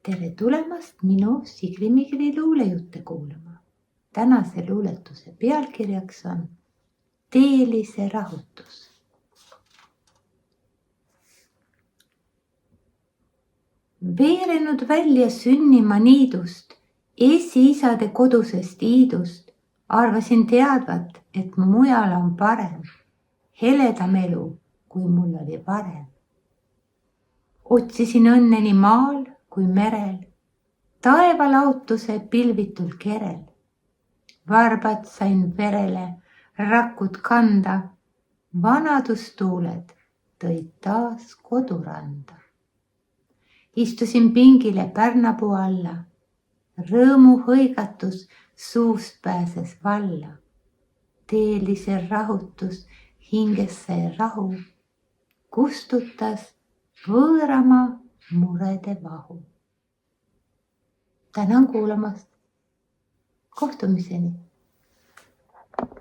Tere tulemast minu Sigri-Migri luulejutte kuulama. Tänase luuletuse pealkirjaks on Teelise rahutus. Veerenud välja sünnima niidust, esiisade kodusest iidust, arvasin teadvat, et mujal on parem, heledam elu, kui mul oli varem. Otsisin õnne nii maal kui merel, taevalautuse pilvitul kerel. Varbad sain verele, rakud kanda, vanadustuuled tõid taas koduranda. Istusin pingile pärnapuu alla, rõõmu hõigatus suust pääses valla. Teelise rahutus hinges sai rahu, kustutas võõramaa murede vahu. Tänan kuulamast. Kohtumiseni.